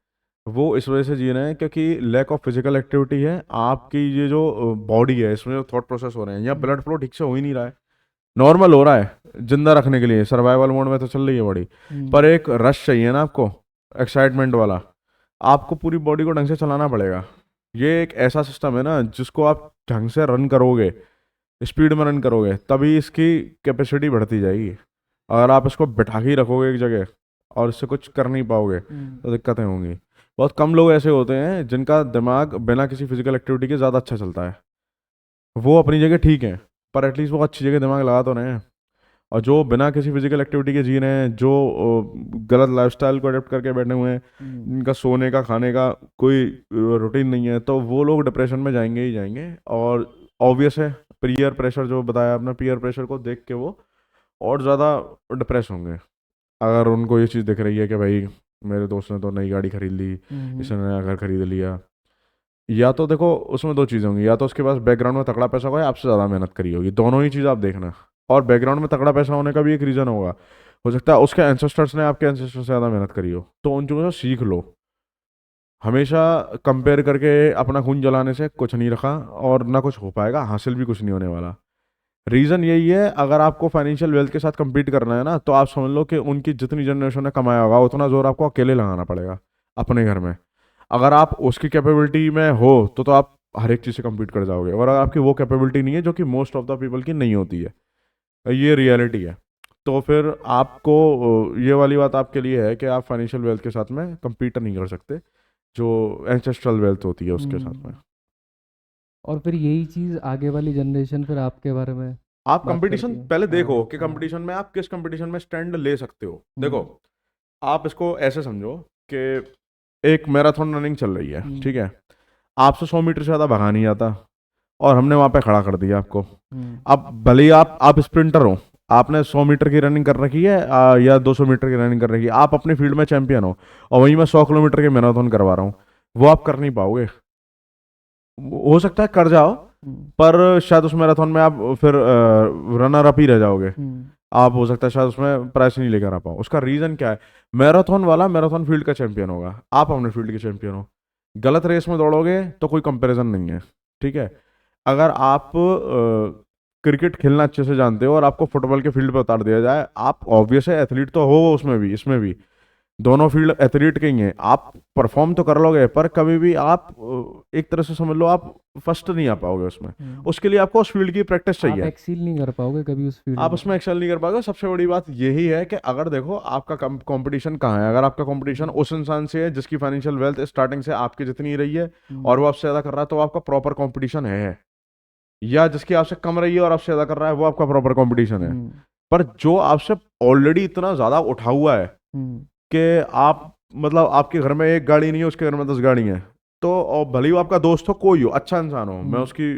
वो इस वजह से जी रहे हैं क्योंकि लैक ऑफ फिजिकल एक्टिविटी है। आपकी ये जो बॉडी है, इसमें जो थॉट प्रोसेस हो रहे हैं, या ब्लड फ्लो ठीक से हो ही नहीं रहा है। नॉर्मल हो रहा है जिंदा रखने के लिए, सर्वाइवल मोड में तो चल रही है बॉडी, पर हम्म, एक रश चाहिए ना आपको, एक्साइटमेंट वाला। आपको पूरी बॉडी को ढंग से चलाना पड़ेगा। ये एक ऐसा सिस्टम है ना जिसको आप ढंग से रन करोगे, स्पीड में रन करोगे, तभी इसकी कैपेसिटी बढ़ती जाएगी। अगर आप इसको बैठा के ही रखोगे एक जगह और इससे कुछ कर नहीं पाओगे हम्म, तो दिक्कतें होंगी। बहुत कम लोग ऐसे होते हैं जिनका दिमाग बिना किसी फिजिकल एक्टिविटी के ज़्यादा अच्छा चलता है। वो अपनी जगह ठीक है, पर एटलीस्ट वो अच्छी जगह दिमाग लगा तो रहे हैं। और जो बिना किसी फिजिकल एक्टिविटी के जी रहे हैं, जो गलत लाइफस्टाइल को अडेप्ट करके बैठे हुए हैं, हम्म, जिनका सोने का खाने का कोई रूटीन नहीं है, तो वो लोग डिप्रेशन में जाएंगे ही जाएंगे। और ऑब्वियस है, पीयर प्रेशर जो बताया आपने, पीयर प्रेशर को देख के वो और ज़्यादा डिप्रेस होंगे। अगर उनको ये चीज़ दिख रही है कि भाई मेरे दोस्त ने तो नई गाड़ी खरीद ली, हम्म, इसने नया घर खरीद लिया, या तो देखो उसमें 2 चीज़ें होंगी, या तो उसके पास बैकग्राउंड में तगड़ा पैसा होगा या आपसे ज़्यादा मेहनत करी होगी, दोनों ही चीज़ आप देखना। और बैकग्राउंड में तगड़ा पैसा होने का भी एक रीज़न होगा, हो सकता है उसके एंसेस्टर्स ने आपके एंसेस्टर से ज़्यादा मेहनत करी हो, तो उन चीज़ों से सीख लो। हमेशा कंपेयर करके अपना खून जलाने से कुछ नहीं रखा, और ना कुछ हो पाएगा, हासिल भी कुछ नहीं होने वाला। रीज़न यही है, अगर आपको फाइनेंशियल वेल्थ के साथ compete करना है ना, तो आप समझ लो कि उनकी जितनी जनरेशन ने कमाया होगा उतना जोर आपको अकेले लगाना पड़ेगा अपने घर में। अगर आप उसकी कैपेबिलिटी में हो तो आप हर एक चीज़ से compete कर जाओगे, और अगर आपकी वो कैपेबिलिटी नहीं है, जो कि मोस्ट ऑफ द पीपल की नहीं होती है, ये रियलिटी है, तो फिर आपको ये वाली बात आपके लिए है कि आप फाइनेंशियल वेल्थ के साथ में compete नहीं कर सकते, जो एंसेस्ट्रल वेल्थ होती है उसके साथ में। हम्म। और फिर यही चीज़ आगे वाली जनरेशन फिर आपके बारे में आप बात कंपटीशन करती है। पहले देखो हाँ, कि हाँ। कंपटीशन में आप किस कंपटीशन में स्टैंड ले सकते हो। देखो, हम्म, आप इसको ऐसे समझो कि एक मैराथन रनिंग चल रही है, हम्म, ठीक है, आपसे 100 मीटर से ज़्यादा भगा नहीं आता, और हमने वहाँ पे खड़ा कर दिया आपको। हम्म, अब भले ही आप स्प्रिंटर हो, आपने 100 मीटर की रनिंग कर रखी है, या 200 मीटर की रनिंग कर रखी है, आप अपनी फील्ड में चैंपियन हो, और वहीं मैं 100 किलोमीटर की मैराथन करवा रहा हूँ, वो आप कर नहीं पाओगे। हो सकता है कर जाओ, हम्म, पर शायद उस मैराथन में आप फिर रनर अप ही रह जाओगे। हम्म, आप हो सकता है शायद उसमें प्राइस नहीं लेकर आ पाओ। उसका रीज़न क्या है? मैराथन वाला मैराथन फील्ड का चैंपियन होगा, आप अपने फील्ड के चैंपियन हो। गलत रेस में दौड़ोगे तो कोई कंपैरिजन नहीं है, ठीक है। अगर आप क्रिकेट खेलना अच्छे से जानते हो और आपको फुटबॉल के फील्ड पे उतार दिया जाए, आप ऑब्वियस है एथलीट तो हो उसमें भी इसमें भी, दोनों फील्ड एथलीट के ही हैं, आप परफॉर्म तो कर लोगे, पर कभी भी आप एक तरह से समझ लो आप फर्स्ट नहीं आ पाओगे उसमें। हम्म। उसके लिए आपको उस फील्ड की प्रैक्टिस आप चाहिए। एक्सील नहीं कर पाओगे कभी उस फील्ड आप में। उसमें एक्सेल नहीं कर पाओगे। सबसे बड़ी बात यही है कि अगर देखो आपका कंपटीशन कहाँ है, अगर आपका कंपटीशन हम्म, उस इंसान से है जिसकी फाइनेंशियल वेल्थ स्टार्टिंग से आपकी जितनी ही रही है और हम्म, वो आपसे ज़्यादा कर रहा है, तो आपका प्रॉपर कंपटीशन है। या जिसकी आपसे कम रही है और आपसे ज़्यादा कर रहा है, वो आपका प्रॉपर कंपटीशन है। हम्म, पर जो आपसे ऑलरेडी इतना ज़्यादा उठा हुआ है हम्म, कि आप मतलब आपके घर में एक गाड़ी नहीं है, उसके घर में 10 गाड़ी हैं, तो और भले ही वो आपका दोस्त हो, कोई हो, अच्छा इंसान हो, मैं हम्म, उसकी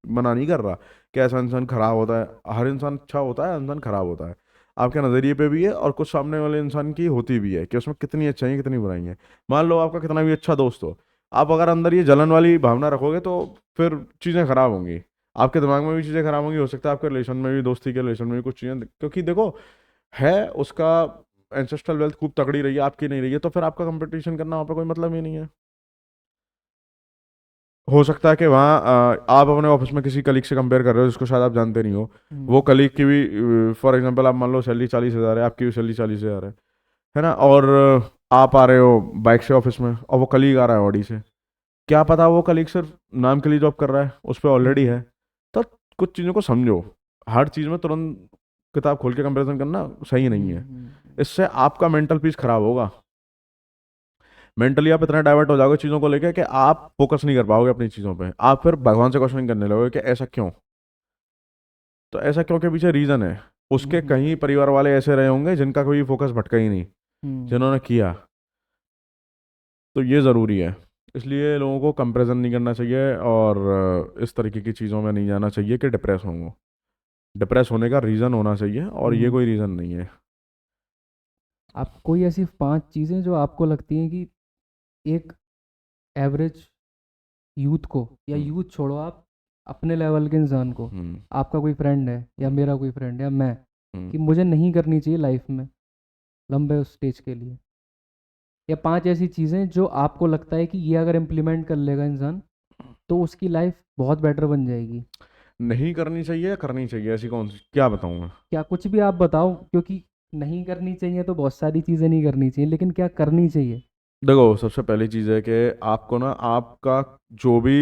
मना नहीं कर रहा कि ऐसा इंसान खराब होता है। हर इंसान अच्छा होता है, इंसान खराब होता है, आपके नज़रिए पे भी है, और कुछ सामने वाले इंसान की होती भी है कि उसमें कितनी अच्छाई है कितनी बुराई है। मान लो आपका कितना भी अच्छा दोस्त हो, आप अगर अंदर ये जलन वाली भावना रखोगे तो फिर चीज़ें खराब होंगी, आपके दिमाग में भी चीज़ें खराब होंगी, हो सकता है आपके रिलेशन में भी, दोस्ती के रिलेशन में भी कुछ चीज़ें, क्योंकि देखो है उसका एंसेस्ट्रल वेल्थ खूब तगड़ी रही है, आपकी नहीं रही है, तो फिर आपका कंपटीशन करना वहाँ पे कोई मतलब ही नहीं है। हो सकता है कि वहाँ आप अपने ऑफिस में किसी कलीग से कंपेयर कर रहे हो जिसको शायद आप जानते नहीं हो, वो हम्म, कलीग की भी फॉर एग्जांपल आप मान लो सैलरी 40,000 है, आपकी भी सैलरी 40,000 है ना, और आप आ रहे हो बाइक से ऑफिस में और वो कलीग आ रहा है ऑडी से, क्या पता वो कलीग सिर्फ नाम के लिए जॉब कर रहा है, उस पर ऑलरेडी हम्म, है। तो कुछ चीज़ों को समझो, हर चीज़ में तुरंत किताब खोल के कंपैरिजन करना सही नहीं है। हम्म। इससे आपका मेंटल पीस खराब होगा, मेंटली आप इतना डाइवर्ट हो जाओगे चीज़ों को लेकर कि आप फोकस नहीं कर पाओगे अपनी चीज़ों पे। आप फिर भगवान से क्वेश्चन करने लगोगे कि ऐसा क्यों। तो ऐसा क्यों के पीछे रीज़न है, उसके हम्म। कहीं परिवार वाले ऐसे रहे होंगे जिनका कोई फोकस भटका ही नहीं, हम्म। जिन्होंने किया। तो ये ज़रूरी है। इसलिए लोगों को कंपैरिजन नहीं करना चाहिए और इस तरीके की चीज़ों में नहीं जाना चाहिए कि डिप्रेस होंगे। डिप्रेस होने का रीज़न होना चाहिए और ये हम्म। कोई रीज़न नहीं है। आप कोई ऐसी 5 चीज़ें जो आपको लगती हैं कि एक एवरेज यूथ को, या हम्म। यूथ छोड़ो, आप अपने लेवल के इंसान को, हम्म। आपका कोई फ्रेंड है या हम्म। मेरा कोई फ्रेंड है या मैं, हम्म। कि मुझे नहीं करनी चाहिए लाइफ में लंबे उस स्टेज के लिए, या 5 ऐसी चीज़ें जो आपको लगता है कि ये अगर इम्प्लीमेंट कर लेगा इंसान तो उसकी लाइफ बहुत बेटर बन जाएगी। नहीं करनी चाहिए या करनी चाहिए, ऐसी कौन सी, क्या बताऊँ मैं? क्या, कुछ भी आप बताओ, क्योंकि नहीं करनी चाहिए तो बहुत सारी चीज़ें नहीं करनी चाहिए, लेकिन क्या करनी चाहिए? देखो, सबसे पहली चीज़ है कि आपको ना आपका जो भी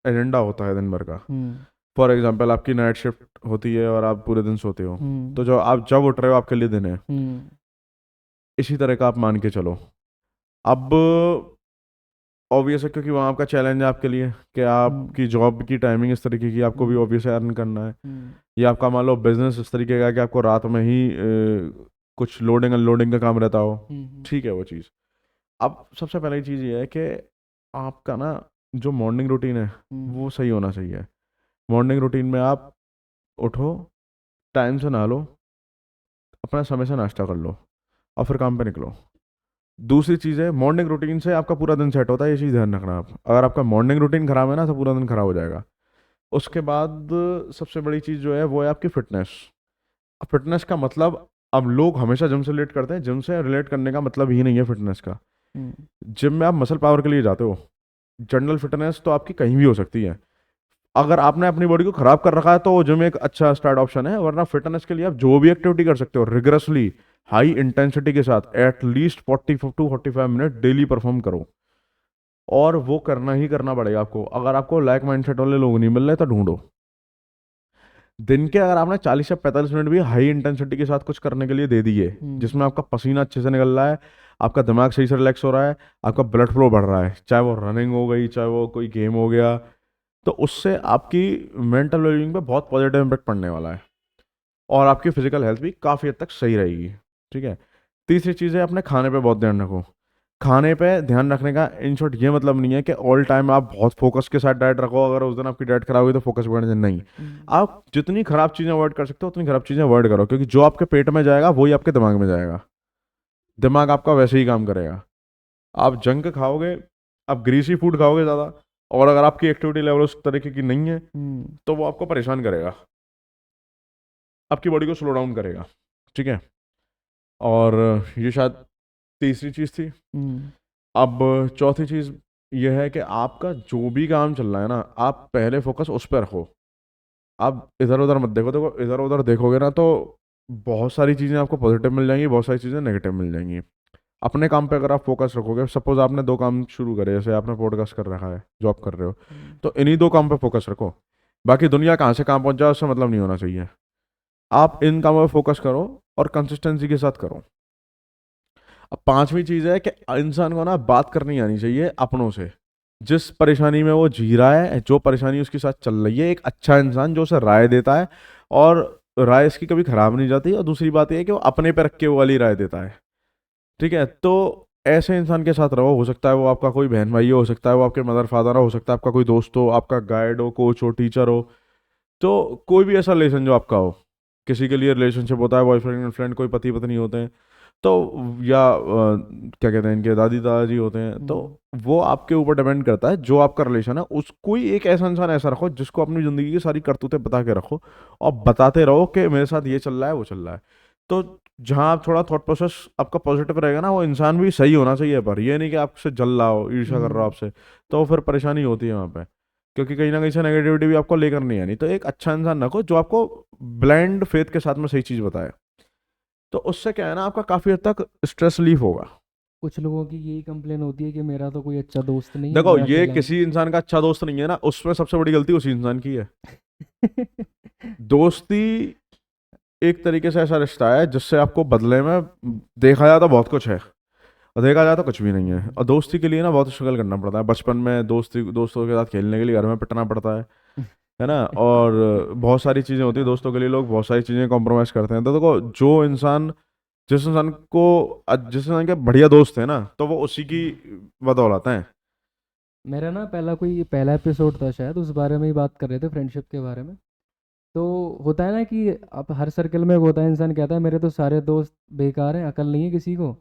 एजेंडा होता है दिन भर का, हम्म। फॉर एग्जांपल आपकी नाइट शिफ्ट होती है और आप पूरे दिन सोते हो, हम्म। तो जो आप जब उठ रहे हो आपके लिए दिन है, हम्म। इसी तरह का आप मान के चलो। अब ऑब्वियस है क्योंकि वहाँ आपका चैलेंज है आपके लिए कि हम्म। आपकी जॉब की टाइमिंग इस तरीके की, आपको भी हम्म। ऑब्वियस अर्न करना है। हम्म। या आपका मान लो बिजनेस इस तरीके का है कि आपको रात में ही कुछ लोडिंग अनलोडिंग का काम रहता हो। हम्म। ठीक है वो चीज़। अब सबसे पहली चीज़ ये है कि आपका ना जो मॉर्निंग रूटीन है हम्म। वो सही होना चाहिए। मॉर्निंग रूटीन में आप उठो, टाइम से नहा लो, अपना समय से नाश्ता कर लो और फिर काम पे निकलो। दूसरी चीज़ है, मॉर्निंग रूटीन से आपका पूरा दिन सेट होता है, ये चीज़ ध्यान रखना आप। अगर आपका मॉर्निंग रूटीन खराब है ना तो पूरा दिन खराब हो जाएगा। उसके बाद सबसे बड़ी चीज़ जो है वो है आपकी फिटनेस। फिटनेस का मतलब, अब लोग हमेशा जिम से रिलेट करते हैं, जिम से रिलेट करने का मतलब ही नहीं है फिटनेस का। हम्म। जिम में आप मसल पावर के लिए जाते हो, जनरल फिटनेस तो आपकी कहीं भी हो सकती है। अगर आपने अपनी बॉडी को खराब कर रखा है तो जिम एक अच्छा स्टार्ट ऑप्शन है, वरना फिटनेस के लिए आप जो भी एक्टिविटी कर सकते हो रिगरसली, हाई इंटेंसिटी के साथ, at least 40 to 45 minute daily perform करो। और वो करना ही करना पड़ेगा आपको। अगर आपको लाइक माइंडसेट वाले लोग नहीं मिल रहे तो ढूंढो। दिन के अगर आपने 40 या 45 मिनट भी हाई इंटेंसिटी के साथ कुछ करने के लिए दे दिए, हम्म। जिसमें आपका पसीना अच्छे से निकल रहा है, आपका दिमाग सही से रिलैक्स हो रहा है, आपका ब्लड फ्लो बढ़ रहा है, चाहे वो रनिंग हो गई, चाहे वो कोई गेम हो गया, तो उससे आपकी मेंटल वेलबींग पे बहुत पॉजिटिव इम्पैक्ट पड़ने वाला है और आपकी फिजिकल हेल्थ भी काफ़ी हद तक सही रहेगी। ठीक है। तीसरी चीज़ है, अपने खाने पे बहुत ध्यान रखो। खाने पे ध्यान रखने का इन शॉर्ट ये मतलब नहीं है कि ऑल टाइम आप बहुत फोकस के साथ डाइट रखो, अगर उस दिन आपकी डाइट खराब हुई तो फोकस बढ़ जाए, नहीं। हम्म। आप जितनी खराब चीज़ें अवॉइड कर सकते हो उतनी खराब चीज़ें अवॉइड करो, क्योंकि जो आपके पेट में जाएगा वही आपके दिमाग में जाएगा। दिमाग आपका वैसे ही काम करेगा। आप जंक खाओगे, आप ग्रीसी फूड खाओगे ज़्यादा, और अगर आपकी एक्टिविटी लेवल उस तरीके की नहीं है हम्म। तो वो आपको परेशान करेगा, आपकी बॉडी को स्लो डाउन करेगा। ठीक है। और ये शायद तीसरी चीज़ थी। हम्म। अब चौथी चीज़ ये है कि आपका जो भी काम चल रहा है ना, आप पहले फोकस उस पर रखो। आप इधर उधर मत देखो। देखो, इधर उधर देखोगे ना तो बहुत सारी चीज़ें आपको पॉजिटिव मिल जाएंगी, बहुत सारी चीज़ें नेगेटिव मिल जाएंगी। अपने काम पे अगर आप फोकस रखोगे, सपोज आपने 2 काम शुरू करे, जैसे आपने पॉडकास्ट कर रखा है, जॉब कर रहे हो, हम्म। तो इन्हीं 2 काम पे फोकस रखो। बाकी दुनिया कहाँ से कहाँ पहुँच जाए उससे मतलब नहीं होना चाहिए। आप इन कामों पे फोकस करो और कंसिस्टेंसी के साथ करो। अब पांचवी चीज है कि इंसान को ना बात करनी आनी चाहिए अपनों से। जिस परेशानी में वो जी रहा है, जो परेशानी उसके साथ चल रही है, एक अच्छा इंसान जो उसे राय देता है और राय इसकी कभी खराब नहीं जाती। और दूसरी बात यह है कि वो अपने पे रख के वो वाली राय देता है। ठीक है। तो ऐसे इंसान के साथ रहो। हो सकता है वो आपका कोई बहन भाई हो सकता है वो आपके मदर फादर हो सकता है आपका कोई दोस्त हो, आपका गाइड हो, कोच हो, टीचर हो। तो कोई भी ऐसा रिलेशन जो आपका हो, किसी के लिए रिलेशनशिप होता है बॉयफ्रेंड गर्लफ्रेंड, कोई पति पत्नी होते हैं, तो या क्या कहते हैं, इनके दादी दादाजी होते हैं, तो हम्म। वो आपके ऊपर डिपेंड करता है जो आपका रिलेशन है। उसको ही एक ऐसा इंसान ऐसा रखो जिसको अपनी ज़िंदगी की सारी करतूतें बता के रखो और बताते रहो कि मेरे साथ ये चल रहा है वो चल रहा है। तो जहाँ आप थोड़ा थॉट प्रोसेस आपका पॉजिटिव रहेगा ना, वो इंसान भी सही होना चाहिए, पर ये नहीं कि आपसे जल रहा हो, ईर्ष्या कर रहा हो हम्म। आपसे, तो फिर परेशानी होती है वहाँ पे। क्योंकि कहीं ना कहीं से नेगेटिविटी भी आपको लेकर नहीं आनी। तो एक अच्छा इंसान रखो जो आपको ब्लाइंड फेथ के साथ में सही चीज़ बताए, तो उससे क्या है ना, आपका काफ़ी हद तक स्ट्रेस रिलीफ होगा। कुछ लोगों की यही कंप्लेन होती है कि मेरा तो कोई अच्छा दोस्त नहीं है, देखो, मैं ये अकेला हूँ। किसी इंसान का अच्छा दोस्त नहीं है ना, उसमें सबसे बड़ी गलती उसी इंसान की है। दोस्ती एक तरीके से ऐसा रिश्ता है जिससे आपको बदले में देखा जाए तो बहुत कुछ है और देखा जाए तो कुछ भी नहीं है। और दोस्ती के लिए ना बहुत स्ट्रगल करना पड़ता है। बचपन में दोस्तों के साथ खेलने के लिए घर में पिटना पड़ता है ना। और बहुत सारी चीज़ें होती है दोस्तों के लिए, लोग बहुत सारी चीज़ें कॉम्प्रोमाइज़ करते हैं। तो देखो, जिस इंसान को जिस इंसान के बढ़िया दोस्त है ना, तो वो उसी की बदौलत है। मेरा ना पहला एपिसोड था शायद, उस बारे में ही बात कर रहे थे, फ्रेंडशिप के बारे में। तो होता है ना कि अब हर सर्कल में वो होता है, इंसान कहता है मेरे तो सारे दोस्त बेकार हैं, अकल नहीं है किसी को।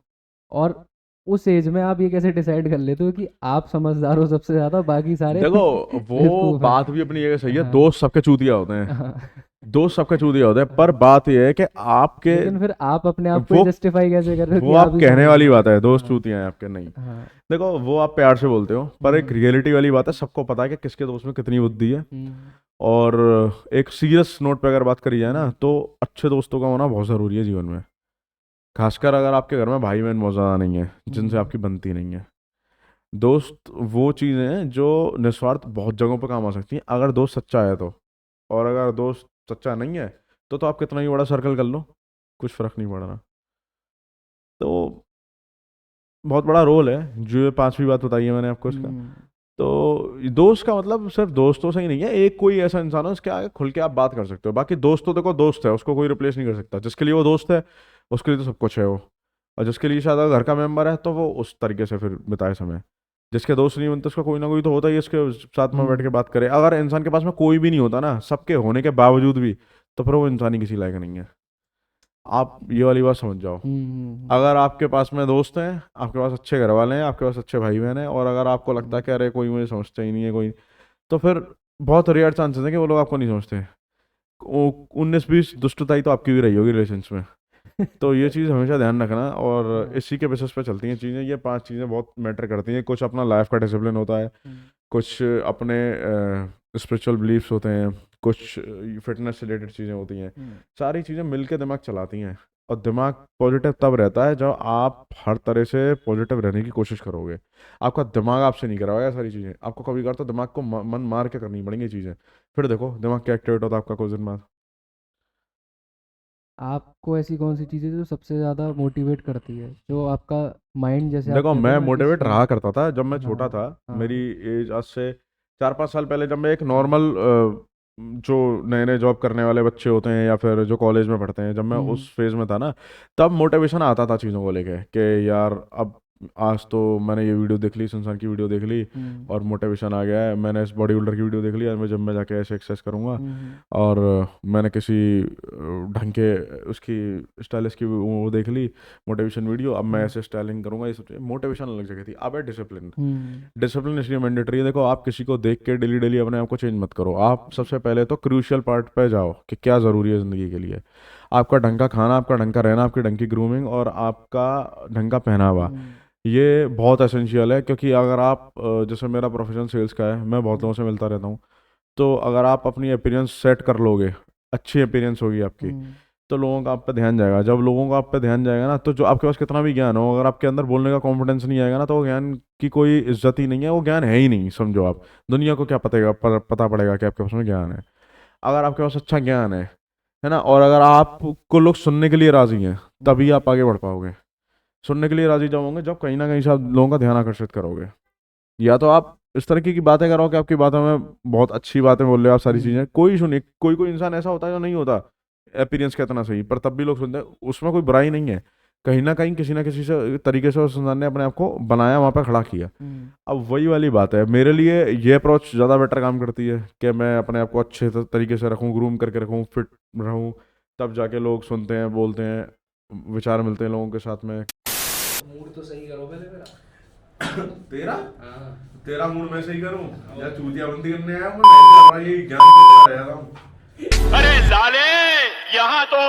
और उस एज में आप ये कैसे डिसाइड कर लेते हो कि आप समझदार हो सबसे ज़्यादा, बाकी सारे देखो, वो बेवकूफ़ हैं? बात भी अपनी जगह सही है, हाँ। दोस्त सबके चूतिया होते हैं। हाँ। दोस्त सबके चूतिया होते हैं, पर हाँ। बात यह है कि आपके लेकिन फिर आप अपने आप को वो जस्टिफाई कैसे कर रहे हो वो कि आप आप ही कहने वाली समझदार बात हो? है, दोस्त हाँ। चूतिया हैं आपके, नहीं। हाँ। देखो, वो आप प्यार से बोलते हो, पर एक हम्म। रियलिटी वाली बात है, सबको पता है कि किसके दोस्त में कितनी बुद्धि है। हम्म। और एक सीरियस नोट पे अगर बात करी जाए ना, हम्म। तो अच्छे दोस्तों का होना बहुत ज़रूरी है जीवन में। खासकर अगर आपके घर में भाई बहन बहुत ज़्यादा नहीं है जिनसे हम्म। आपकी बनती नहीं है। दोस्त वो चीज़ें हैं जो निस्वार्थ बहुत जगहों पर काम आ सकती हैं, अगर दोस्त सच्चा है तो। और अगर दोस्त सच्चा नहीं है, तो आप कितना ही बड़ा सर्कल कर लो, कुछ फ़र्क नहीं पड़ रहा। तो बहुत बड़ा रोल है जो ये पांचवी बात बताई है मैंने आपको इसका। हम्म। तो दोस्त का मतलब सिर्फ दोस्तों से ही नहीं है, एक कोई ऐसा इंसान हो उसके आगे खुल के आप बात कर सकते हो। बाकी दोस्त तो देखो दोस्त है, उसको कोई रिप्लेस नहीं कर सकता। जिसके लिए वो दोस्त है, उसके लिए तो सब कुछ है वो। और जिसके लिए शायद अगर घर का मेंबर है, तो वो उस तरीके से फिर बिताए समय। जिसके दोस्त नहीं बनते, उसका कोई ना कोई तो होता ही है इसके साथ में बैठ के हम्म। बात करे। अगर इंसान के पास में कोई भी नहीं होता ना, सबके होने के बावजूद भी, तो फिर वो इंसान ही किसी लायक नहीं है। आप ये वाली बात समझ जाओ। हम्म। अगर आपके पास में दोस्त हैं, आपके पास अच्छे घर वाले हैं, आपके पास अच्छे भाई बहन हैं, और अगर आपको लगता है कि अरे कोई मुझे समझता ही नहीं है कोई, तो फिर बहुत रेयर चांसेस है कि वो लोग आपको नहीं समझते। 19-20 दुष्टताई तो आपकी भी रही होगी रिलेशंस में। तो ये चीज़ हमेशा ध्यान रखना, और हाँ। इसी के बेसिस पे चलती हैं चीज़ें। ये 5 चीज़ें बहुत मैटर करती हैं। कुछ अपना लाइफ का डिसिप्लिन होता है, हम्म। कुछ अपने स्पिरिचुअल बिलीफ्स होते हैं, कुछ फिटनेस से रिलेटेड चीज़ें होती हैं। हम्म। सारी चीज़ें मिलके दिमाग चलाती हैं। और दिमाग पॉजिटिव तब रहता है जब आप हर तरह से पॉजिटिव रहने की कोशिश करोगे। आपका दिमाग आपसे नहीं करवाएगा सारी चीज़ें, आपको कभी कभार तो दिमाग को मन मार के करनी पड़ेंगी चीज़ें। फिर देखो दिमाग क्या एक्टिवेट होता है आपका कुछ दिन बाद। आपको ऐसी कौन सी चीज़ है जो सबसे ज़्यादा मोटिवेट करती है, जो आपका माइंड, जैसे आप देखो, कहते हो मैं ना कि मोटिवेट रहा स्ट्रांग। करता था जब मैं छोटा हाँ। था। मेरी हाँ। एज आज से 4-5 साल पहले, जब मैं एक नॉर्मल जो नए नए जॉब करने वाले बच्चे होते हैं या फिर जो कॉलेज में पढ़ते हैं, जब मैं हम्म। उस फेज में था ना, तब मोटिवेशन आता था चीज़ों को लेके कि यार अब आज तो मैंने ये वीडियो देख ली, इस इंसान की वीडियो देख ली, हम्म। और मोटिवेशन आ गया है। मैंने इस बॉडी बिल्डर की वीडियो देख ली, आज मैं जिम में जाके ऐसे एक्सरसाइज करूंगा। हम्म। और मैंने किसी ढंग के उसकी स्टाइलिश की वो देख ली मोटिवेशन वीडियो, अब मैं हम्म। ऐसे स्टाइलिंग करूंगा। ये सब मोटिवेशन अलग जगह थी। अब है डिसिप्लिन। हम्म। डिसिप्लिन इसलिए मैंडेटरी है। देखो, आप किसी को देख के डेली डेली अपने आप को चेंज मत करो। आप सबसे पहले तो क्रूशियल पार्ट पे जाओ कि क्या ज़रूरी है ज़िंदगी के लिए। आपका ढंग का खाना, आपका ढंग का रहना, आपकी ढंग की ग्रूमिंग, और आपका ढंग का पहनावा, हम्म। ये बहुत एसेंशियल है। क्योंकि अगर आप जैसे मेरा प्रोफेशन सेल्स का है, मैं बहुत लोगों से मिलता रहता हूँ। तो अगर आप अपनी अपीयरेंस सेट कर लोगे, अच्छी अपीयरेंस होगी आपकी, हम्म। तो लोगों का आप पे ध्यान जाएगा। जब लोगों का आप पे ध्यान जाएगा ना, तो जो आपके पास कितना भी ज्ञान हो, अगर आपके अंदर बोलने का कॉन्फिडेंस नहीं आएगा ना, तो वो ज्ञान की कोई इज्जत ही नहीं है, वो ज्ञान है ही नहीं, समझो आप। दुनिया को क्या पता पड़ेगा कि आपके पास में ज्ञान है। अगर आपके पास अच्छा ज्ञान है ना, और अगर आपको लोग सुनने के लिए राजी हैं, तभी आप आगे बढ़ पाओगे। सुनने के लिए राजी जब होंगे, जब कहीं ना कहीं से आप लोगों का ध्यान आकर्षित करोगे। या तो आप इस तरह की बातें करो कि आपकी बातों में बहुत अच्छी बातें बोल रहे हो आप, सारी हम्म। चीज़ें कोई सुने। कोई कोई इंसान ऐसा होता है जो नहीं होता अपीयरेंस का इतना सही, पर तब भी लोग सुनते हैं, उसमें कोई बुराई नहीं है। कहीं ना कहीं किसी ना किसी से तरीके से उस इंसान ने अपने आप को बनाया, वहाँ पर खड़ा किया। हम्म। अब वही वाली बात है, मेरे लिए ये अप्रोच ज़्यादा बेटर काम करती है कि मैं अपने आप को अच्छे तरीके से रखूँ, ग्रूम करके रखूँ, फिट रहूँ। तब जाके लोग सुनते हैं, बोलते हैं, विचार मिलते हैं लोगों के साथ में। मूड तो सही करो पहले मेरा। तेरा हाँ। तेरा मूड मैं सही करूं या चूतिया बंदी करने आया हूं? मैं कर रहा, ये ज्ञान देता रह रहा हूं। अरे साले यहाँ तो